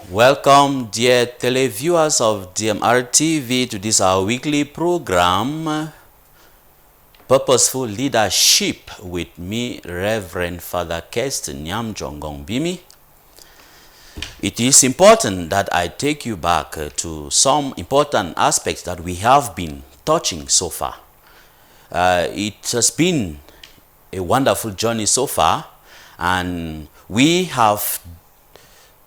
Welcome, dear televiewers of DMR TV, to this our weekly program, Purposeful Leadership, with me, Reverend Father Kirsten Nyamjongong Bimi. It is important that I take you back to some important aspects that we have been touching so far. It has been a wonderful journey so far, and we have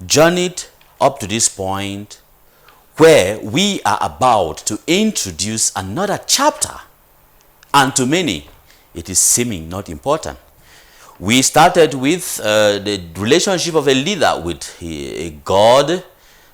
journeyed up to this point where we are about to introduce another chapter, and to many it is seeming not important. We started with the relationship of a leader with a God.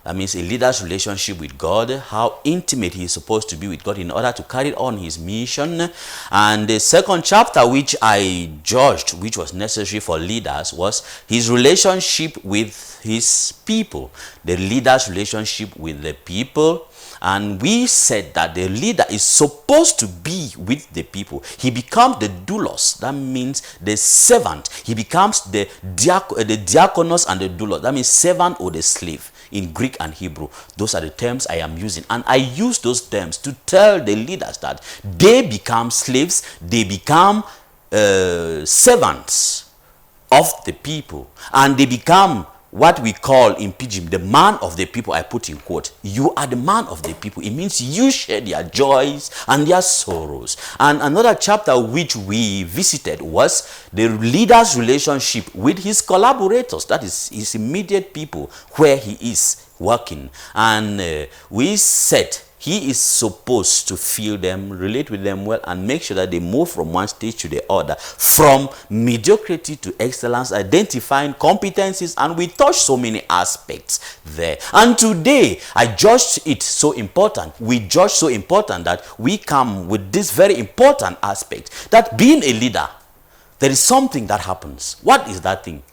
That means a leader's relationship with God, how intimate he is supposed to be with God in order to carry on his mission. And the second chapter, which I judged, which was necessary for leaders, was his relationship with his people, the leader's relationship with the people. And we said that the leader is supposed to be with the people. He becomes the doulos, that means the servant. He becomes the diakonos and the doulos, that means servant or the slave. In Greek and Hebrew, those are the terms I am using, and I use those terms to tell the leaders that they become slaves, they become servants of the people, and they become what we call in Pidgin the man of the people. I put in quote, you are the man of the people. It means you share their joys and their sorrows. And another chapter which we visited was the leader's relationship with his collaborators, that is his immediate people where he is working. And we said he is supposed to feel them, relate with them well, and make sure that they move from one stage to the other, from mediocrity to excellence, identifying competencies, and we touched so many aspects there. And today, I judged it so important. We judged so important that we come with this very important aspect, that being a leader, there is something that happens. What is that thing?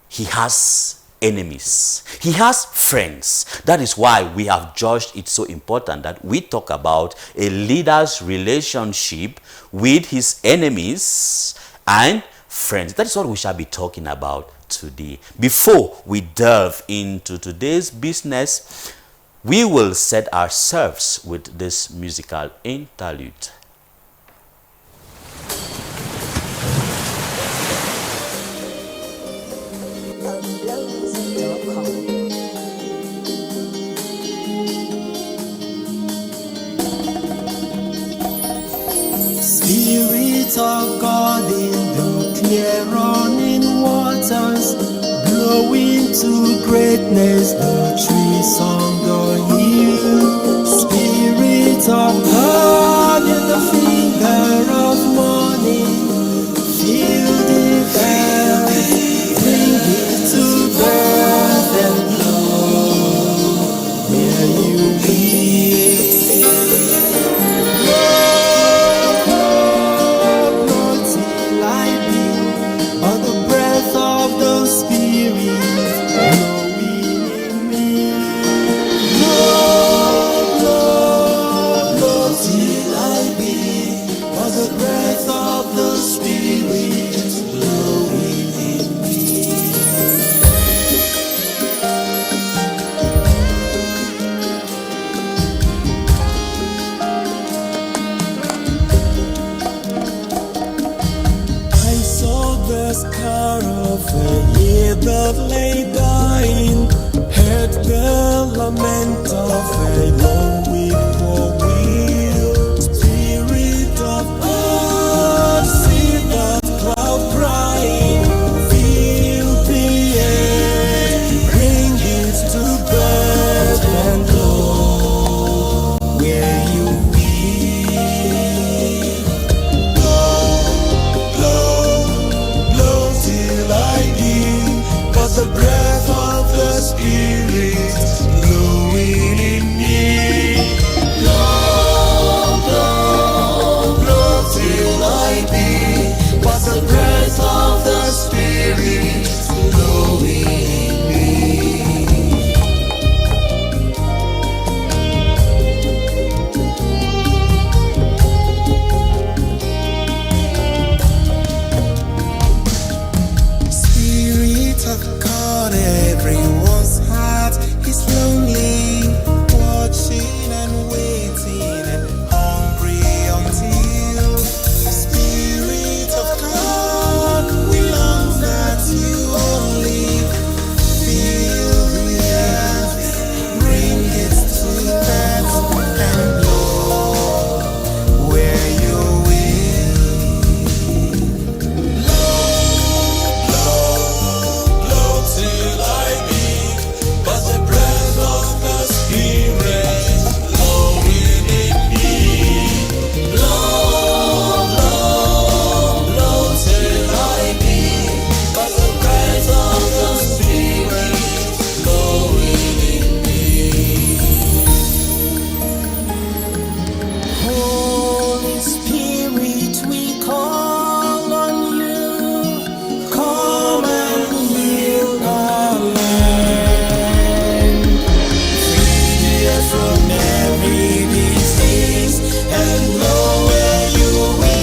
He has enemies. He has friends. That is why we have judged it so important that we talk about a leader's relationship with his enemies and friends. That is what we shall be talking about today. Before we delve into today's business, we will set ourselves with this musical interlude. Spirit of God in the clear running waters, blowing to greatness the trees on the hill. Spirit of God in the finger of morning, feel the air, bring it to birth and blow where you live. Spirit, blowing in me. lament of a long weep for will. Spirit of God, see that cloud crying, feel the air, bring it to birth and blow where you will. Blow till I be, but the breath of the Spirit blowing in me. Blow till I be, but the breath of the Spirit blowing in me. Spirit of God, everyone's heart is lonely, watching and waiting and hungry until Spirit of God, we long that you only feel the earth, bring it to that and blow where you will. Blow till I be, but the breath of the Spirit blowing in me. Blow till I be, but the breath of the Spirit blowing in me. Holy Spirit, we call on you. Come and heal our land. Free us from every disease and blow where you will.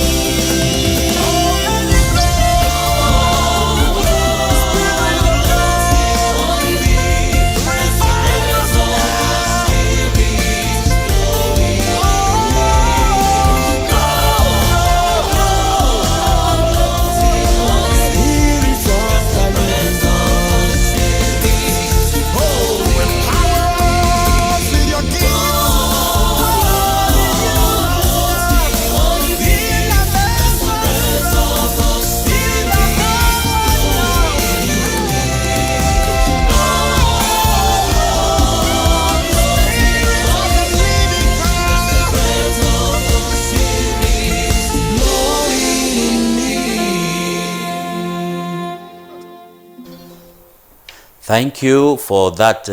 Thank you for that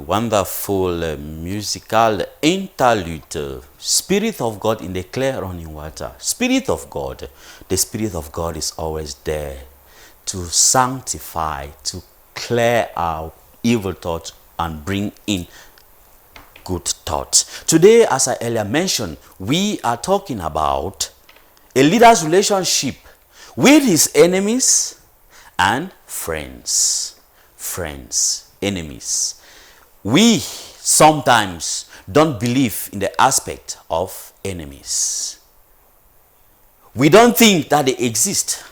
wonderful musical interlude. Spirit of God in the clear running water. Spirit of God. The Spirit of God is always there to sanctify, to clear our evil thoughts and bring in good thoughts. Today, as I earlier mentioned, we are talking about a leader's relationship with his enemies and friends. Friends, enemies. We sometimes don't believe in the aspect of enemies. We don't think that they exist.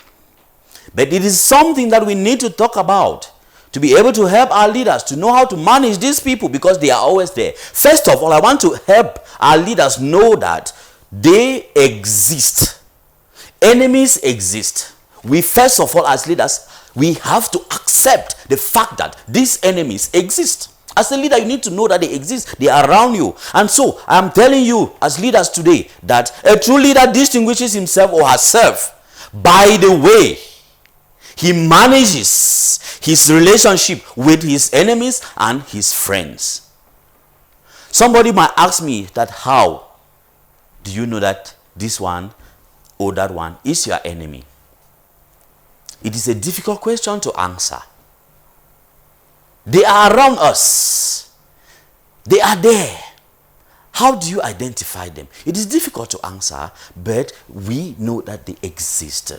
But it is something that we need to talk about to be able to help our leaders to know how to manage these people, because they are always there. First of all, I want to help our leaders know that they exist. Enemies exist. We first of all, as leaders, we have to accept the fact that these enemies exist. As a leader, you need to know that they exist. They are around you. And so, I am telling you as leaders today that a true leader distinguishes himself or herself by the way he manages his relationship with his enemies and his friends. Somebody might ask me that, how do you know that this one or that one is your enemy? It is a difficult question to answer. They are around us. They are there. How do you identify them? It is difficult to answer, but we know that they exist.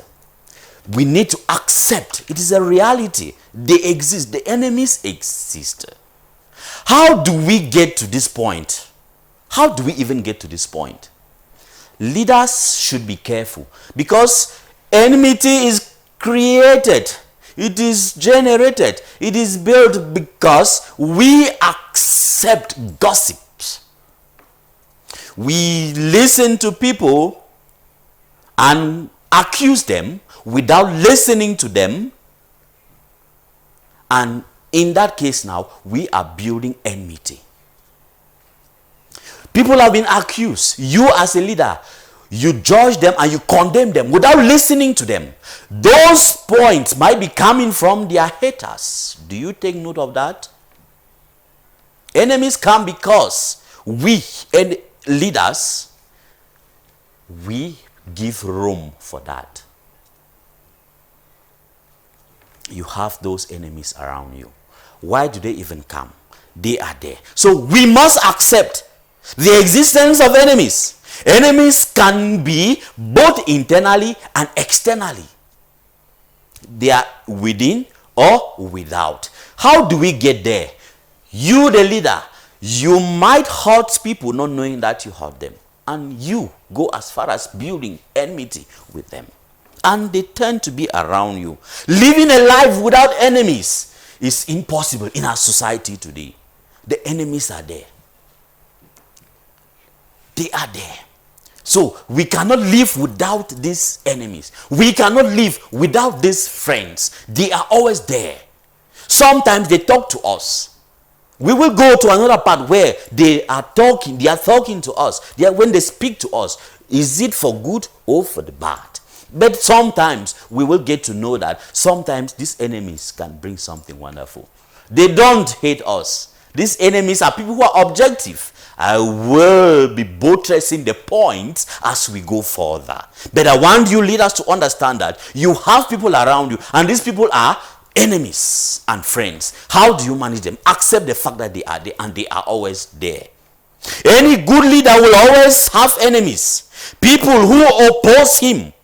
We need to accept it is a reality. They exist. The enemies exist. How do we get to this point? How do we even get to this point? Leaders should be careful, because enmity is created it is generated, it is built because we accept gossips. We listen to people and accuse them without listening to them. And in that case now, we are building enmity. People have been accused. You as a leader, you judge them and you condemn them without listening to them. Those points might be coming from their haters. Do you take note of that? Enemies come because we and leaders, we give room for that. You have those enemies around you. Why do they even come? They are there. So we must accept the existence of enemies. Enemies can be both internally and externally. They are within or without. How do we get there? You, the leader, you might hurt people not knowing that you hurt them. And you go as far as building enmity with them. And they tend to be around you. Living a life without enemies is impossible in our society today. The enemies are there. They are there. So we cannot live without these enemies. We cannot live without these friends. They are always there. Sometimes they talk to us. We will go to another part where they are talking to us. When they speak to us, is it for good or for the bad? But sometimes we will get to know that sometimes these enemies can bring something wonderful. They don't hate us. These enemies are people who are objective. I will be buttressing the points as we go further. But I want you leaders to understand that you have people around you, and these people are enemies and friends. How do you manage them? Accept the fact that they are there, and they are always there. Any good leader will always have enemies. People who oppose him,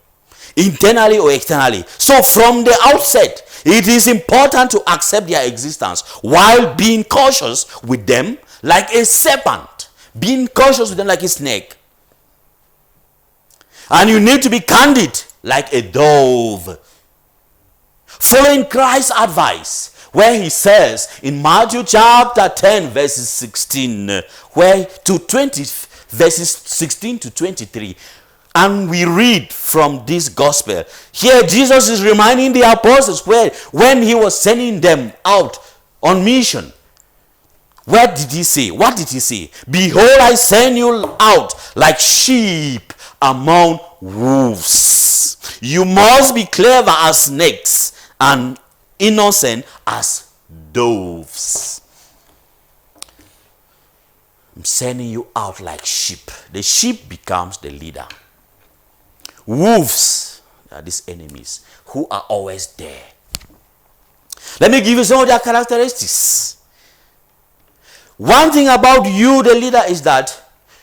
internally or externally. So from the outset, it is important to accept their existence while being cautious with them like a serpent. Being cautious with them like a snake. And you need to be candid like a dove. Following Christ's advice, where he says in Matthew chapter 10 verses 16 verses 16 to 23. And we read from this gospel. Here Jesus is reminding the apostles when he was sending them out on mission. What did he say? What did he say? Behold, I send you out like sheep among wolves. You must be clever as snakes and innocent as doves. I'm sending you out like sheep. The sheep becomes the leader. Wolves are these enemies who are always there. Let me give you some of their characteristics. One thing about you, the leader, is that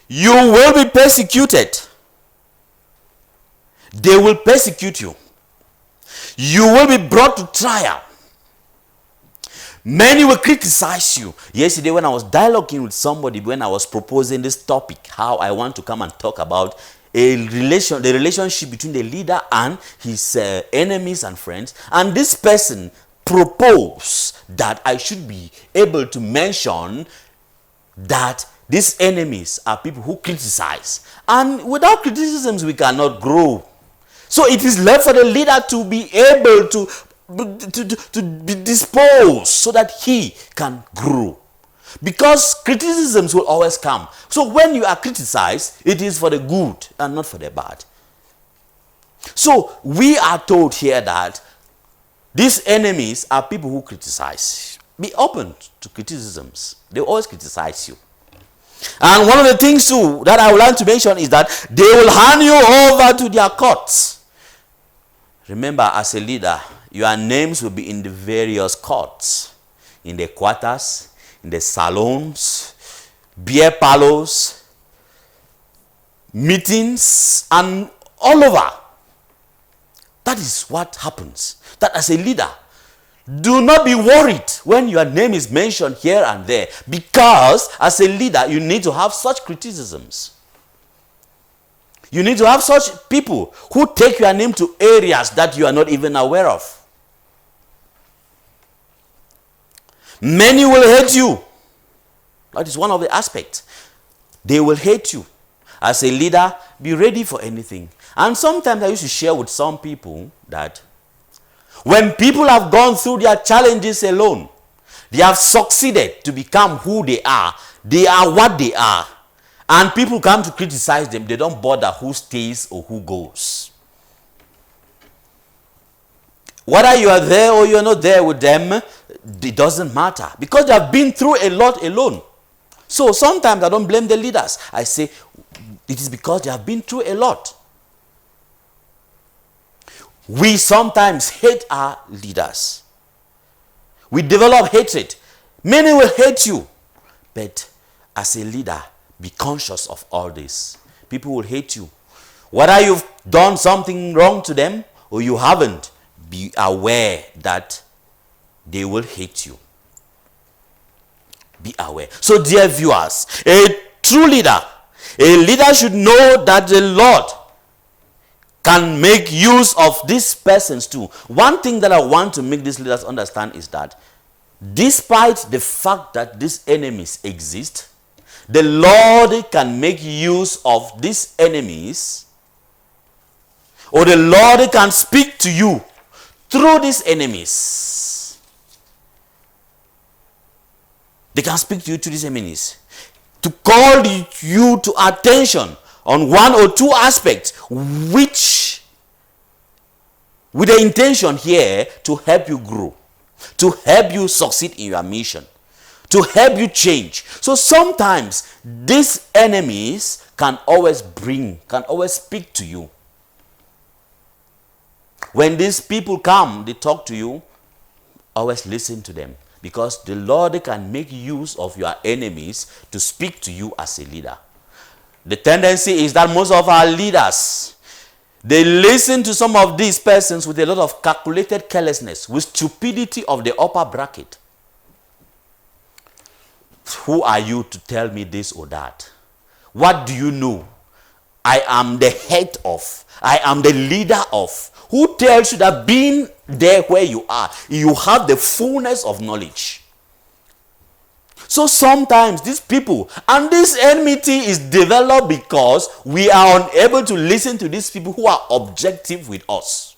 you will be persecuted. They will persecute you. You will be brought to trial. Many will criticize you. Yesterday when I was dialoguing with somebody, when I was proposing this topic, how I want to come and talk about the relationship between the leader and his enemies and friends, and this person proposed that I should be able to mention that these enemies are people who criticize, and without criticisms we cannot grow. So it is left for the leader to be able to be disposed so that he can grow. Because criticisms will always come. So when you are criticized, it is for the good and not for the bad. So we are told here that these enemies are people who criticize. Be open to criticisms. They always criticize you. And one of the things too that I would like to mention is that they will hand you over to their courts. Remember, as a leader, your names will be in the various courts, in the quarters, in the salons, beer parlors, meetings, and all over. That is what happens. That as a leader, do not be worried when your name is mentioned here and there, because as a leader, you need to have such criticisms. You need to have such people who take your name to areas that you are not even aware of. Many will hate you. That is one of the aspects. They will hate you. As a leader, be ready for anything. And sometimes I used to share with some people that when people have gone through their challenges alone, they have succeeded to become who they are. They are what they are. And people come to criticize them. They don't bother who stays or who goes. Whether you are there or you are not there with them, it doesn't matter. Because they have been through a lot alone. So sometimes I don't blame the leaders. I say it is because they have been through a lot. We sometimes hate our leaders. We develop hatred. Many will hate you. But as a leader, be conscious of all this. People will hate you. Whether you've done something wrong to them or you haven't, be aware that they will hate you. Be aware. So dear viewers, a true leader, a leader should know that the Lord can make use of these persons too. One thing that I want to make these leaders understand is that despite the fact that these enemies exist, the Lord can make use of these enemies, or the Lord can speak to you through these enemies. They can speak to you through these enemies to call you to attention on one or two aspects, which with the intention here to help you grow, to help you succeed in your mission, to help you change. So sometimes these enemies can always speak to you. When these people come, they talk to you, always listen to them. Because the Lord can make use of your enemies to speak to you as a leader. The tendency is that most of our leaders, they listen to some of these persons with a lot of calculated carelessness, with stupidity of the upper bracket. Who are you to tell me this or that? What do you know? I am the head of. I am the leader of. Who tells you that being there where you are, you have the fullness of knowledge? So sometimes these people, and this enmity is developed because we are unable to listen to these people who are objective with us.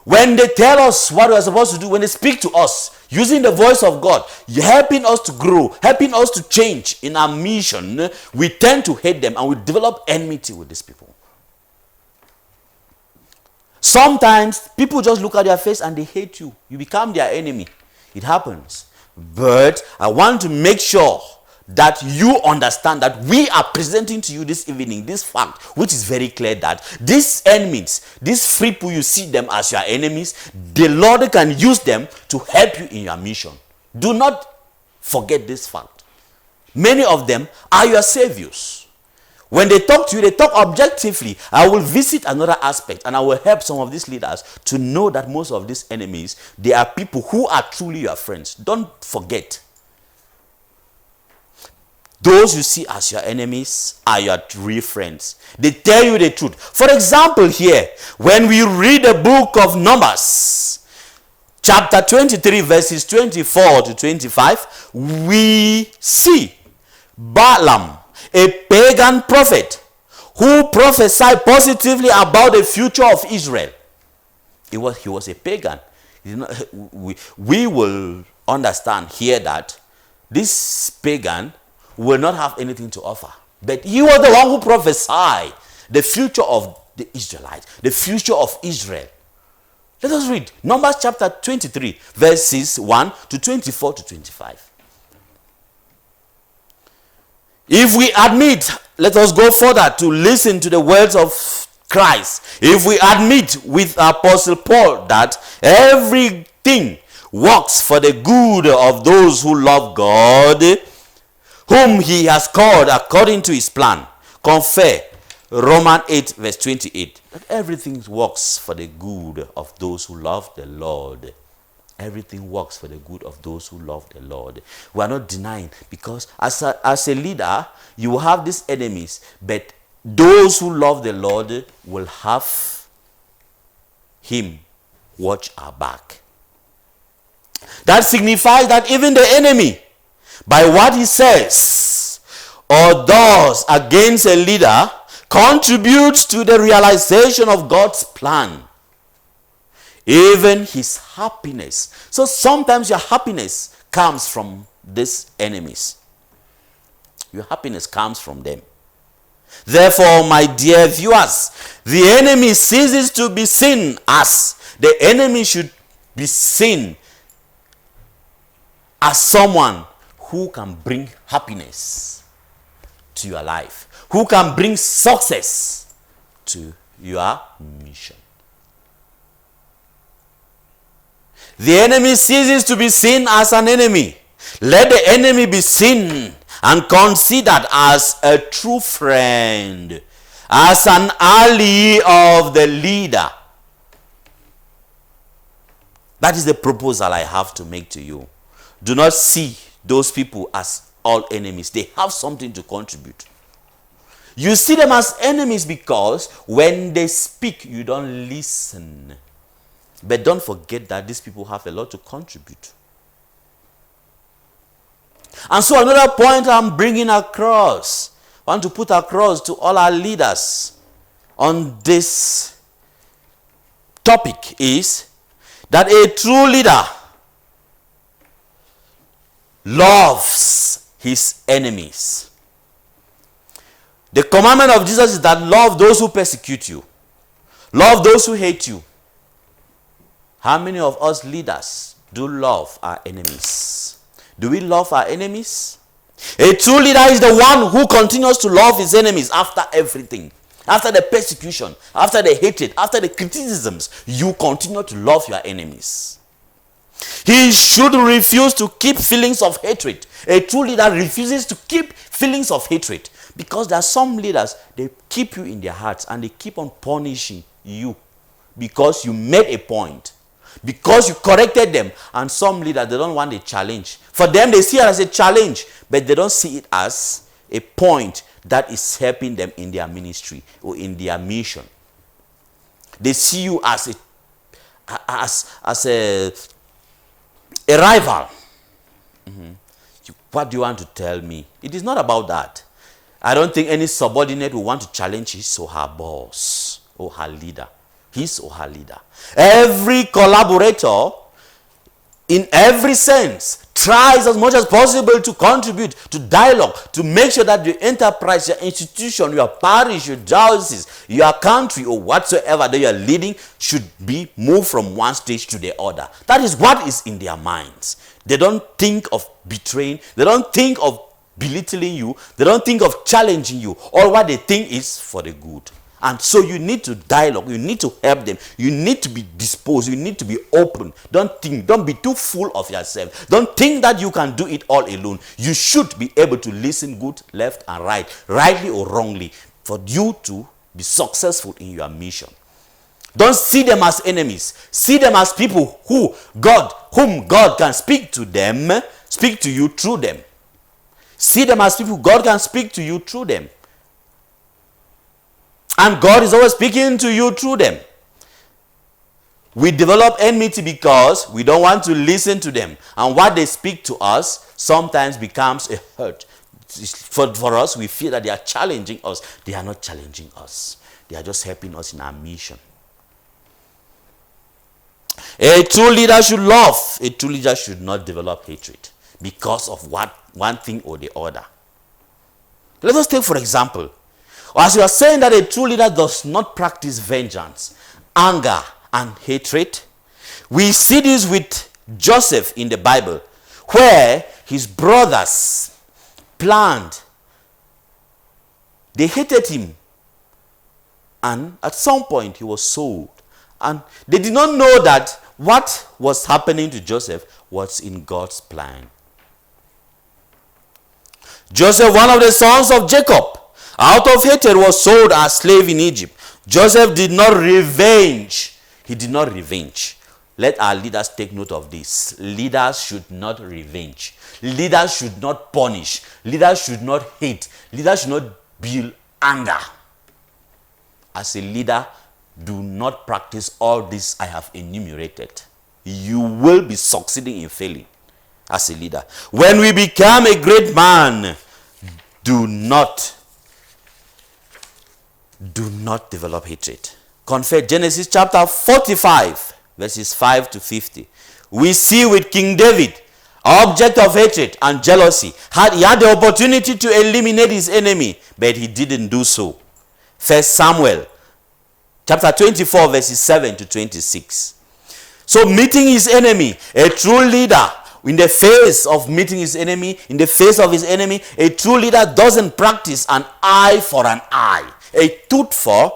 When they tell us what we are supposed to do, when they speak to us, using the voice of God, helping us to grow, helping us to change in our mission, we tend to hate them and we develop enmity with these people. Sometimes people just look at your face and they hate you. You become their enemy. It happens. But I want to make sure that you understand that we are presenting to you this evening this fact, which is very clear, that these enemies, these free people, you see them as your enemies, the Lord can use them to help you in your mission. Do not forget this fact. Many of them are your saviors. When they talk to you, they talk objectively. I will visit another aspect and I will help some of these leaders to know that most of these enemies, they are people who are truly your friends. Don't forget. Those you see as your enemies are your real friends. They tell you the truth. For example, here, when we read the book of Numbers, chapter 23, verses 24 to 25, we see Balaam, a pagan prophet, who prophesied positively about the future of Israel. He was a pagan. We will understand here that this pagan will not have anything to offer. But he was the one who prophesied the future of the Israelites, the future of Israel. Let us read Numbers chapter 23, verses 1 to 24 to 25. If we admit, let us go further to listen to the words of Christ. If we admit with Apostle Paul that everything works for the good of those who love God, whom he has called according to his plan, confer Romans 8 verse 28. That everything works for the good of those who love the Lord. Everything works for the good of those who love the Lord. We are not denying, because as a leader, you will have these enemies, but those who love the Lord will have him watch our back. That signifies that even the enemy, by what he says or does against a leader, contributes to the realization of God's plan. Even his happiness. So sometimes your happiness comes from these enemies. Your happiness comes from them. Therefore, my dear viewers, the enemy ceases to be seen as. The enemy should be seen as someone who can bring happiness to your life, who can bring success to your mission. The enemy ceases to be seen as an enemy. Let the enemy be seen and considered as a true friend, as an ally of the leader. That is the proposal I have to make to you. Do not see those people as all enemies. They have something to contribute. You see them as enemies because when they speak, you don't listen. But don't forget that these people have a lot to contribute. And so another point I'm bringing across, I want to put across to all our leaders on this topic is that a true leader loves his enemies. The commandment of Jesus is that love those who persecute you. Love those who hate you. How many of us leaders do love our enemies? Do we love our enemies? A true leader is the one who continues to love his enemies after everything. After the persecution, after the hatred, after the criticisms, you continue to love your enemies. He should refuse to keep feelings of hatred. A true leader refuses to keep feelings of hatred. Because there are some leaders, they keep you in their hearts and they keep on punishing you because you made a point. Because you corrected them. And some leaders, they don't want a challenge. For them, they see it as a challenge, but they don't see it as a point that is helping them in their ministry or in their mission. They see you as a rival. What do you want to tell me? It is not about that. I don't think any subordinate will want to challenge his or her boss or her leader. His or her leader. Every collaborator, in every sense, tries as much as possible to contribute to dialogue, to make sure that your enterprise, your institution, your parish, your diocese, your country, or whatsoever that you are leading should be moved from one stage to the other. That is what is in their minds. They don't think of betraying. They don't think of belittling you. They don't think of challenging you. All what they think is for the good. And so you need to dialogue. You need to help them. You need to be disposed. You need to be open. Don't be too full of yourself. Don't think that you can do it all alone. You should be able to listen good, left, and right, rightly or wrongly, for you to be successful in your mission. Don't see them as enemies. See them as people whom God can speak to them, speak to you through them. See them as people God can speak to you through them. And God is always speaking to you through them. We develop enmity because we don't want to listen to them. And what they speak to us sometimes becomes a hurt. For us, we feel that they are challenging us. They are not challenging us. They are just helping us in our mission. A true leader should love. A true leader should not develop hatred because of one thing or the other. Let us take, for example, as you are saying that a true leader does not practice vengeance, anger, and hatred, we see this with Joseph in the Bible, where his brothers planned. They hated him. And at some point, he was sold. And they did not know that what was happening to Joseph was in God's plan. Joseph, one of the sons of Jacob, out of hatred was sold as slave in Egypt. Joseph did not revenge. He did not revenge. Let our leaders take note of this. Leaders should not revenge. Leaders should not punish. Leaders should not hate. Leaders should not build anger. As a leader, do not practice all this I have enumerated. you will be succeeding in failing as a leader. When we become a great man, do not develop hatred. Confess Genesis chapter 45, verses 5 to 50. We see with King David, object of hatred and jealousy, he had the opportunity to eliminate his enemy, but he didn't do so. First Samuel chapter 24, verses 7 to 26. So meeting his enemy, a true leader, in the face of meeting his enemy, in the face of his enemy, a true leader doesn't practice an eye for an eye, a tooth for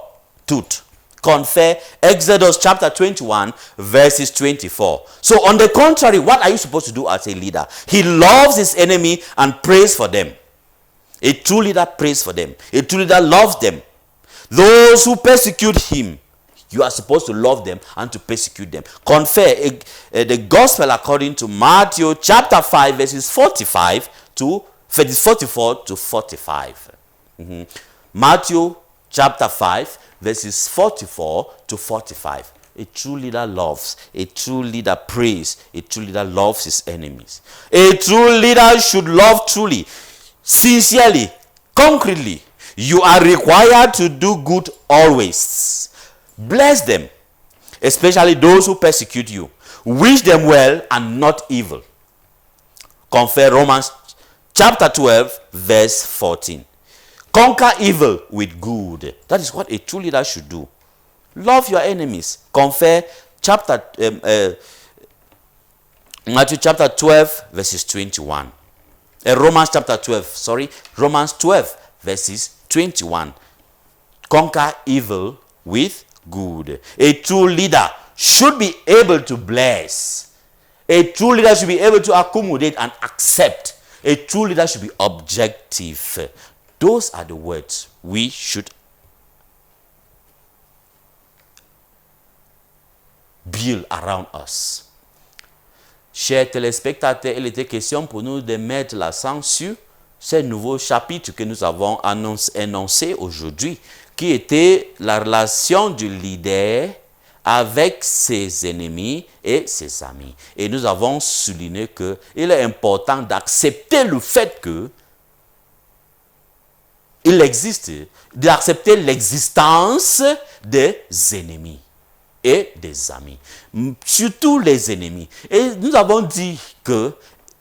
tooth. Confer Exodus chapter 21, verses 24. So on the contrary, what are you supposed to do as a leader? He loves his enemy and prays for them. A true leader prays for them. A true leader loves them. Those who persecute him, you are supposed to love them and to persecute them. Confer the gospel according to Matthew chapter 5, verses 44 to 45. Matthew chapter 5, verses 44 to 45. A true leader loves. A true leader prays. A true leader loves his enemies. A true leader should love truly, sincerely, concretely. You are required to do good always. Bless them, especially those who persecute you. Wish them well and not evil. Confer Romans chapter 12, verse 14. Conquer evil with good. That is what a true leader should do. Love your enemies. Confer Matthew chapter 12, verses 21. Romans 12, verses 21. Conquer evil with good. A true leader should be able to bless. A true leader should be able to accommodate and accept. A true leader should be objective. Those are the words we should build around us. Chers téléspectateurs, il était question pour nous de mettre l'accent sur ce nouveau chapitre que nous avons énoncé aujourd'hui, qui était la relation du leader avec ses ennemis et ses amis. Et nous avons souligné qu'il est important d'accepter le fait que il existe, d'accepter l'existence des ennemis et des amis. Surtout les ennemis. Et nous avons dit que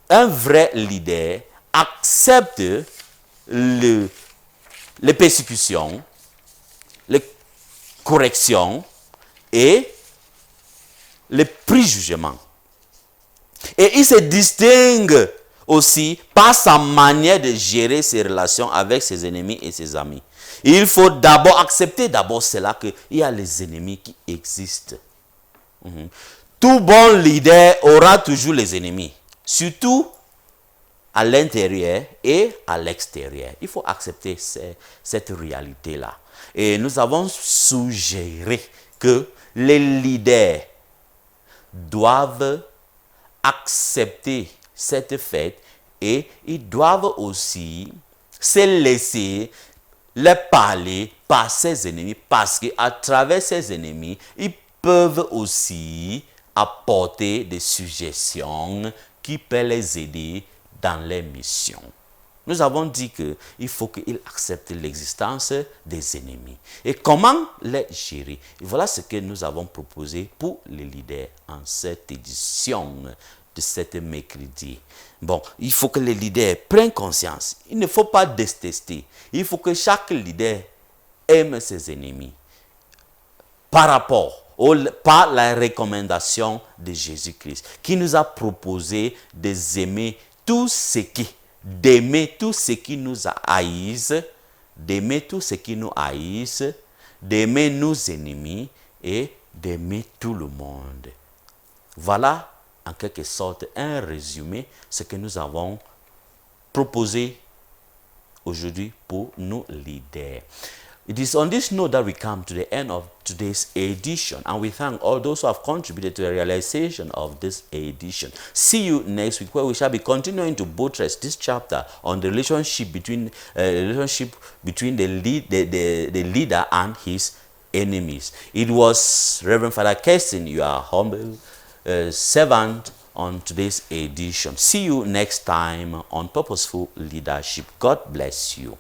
un vrai leader accepte les persécutions, les corrections et les préjugements. Et il se distingue aussi par sa manière de gérer ses relations avec ses ennemis et ses amis. Il faut d'abord accepter cela qu'il y a les ennemis qui existent. Tout bon leader aura toujours les ennemis, surtout à l'intérieur et à l'extérieur. Il faut accepter cette réalité-là. Et nous avons suggéré que les leaders doivent accepter cette fête et ils doivent aussi se laisser les parler par ses ennemis, parce qu'à travers ses ennemis, ils peuvent aussi apporter des suggestions qui peuvent les aider dans les missions. Nous avons dit qu'il faut qu'ils acceptent l'existence des ennemis. Et comment les gérer? Et voilà ce que nous avons proposé pour les leaders en cette édition de cet mercredi. Bon, il faut que les leaders prennent conscience. Il ne faut pas détester. Il faut que chaque leader aime ses ennemis par la recommandation de Jésus-Christ, qui nous a proposé d'aimer tous ceux qui nous haïssent, d'aimer tous ceux qui nous haïssent, d'aimer nos ennemis et d'aimer tout le monde. Voilà en quelque sorte un résumé ce que nous avons proposé aujourd'hui pour nos leaders. It is on this note that we come to the end of today's edition, and we thank all those who have contributed to the realization of this edition. See you next week, where we shall be continuing to buttress this chapter on the relationship between the leader and his enemies. It was Reverend Father Keston, your humble servant on today's edition. See you next time on Purposeful Leadership. God bless you.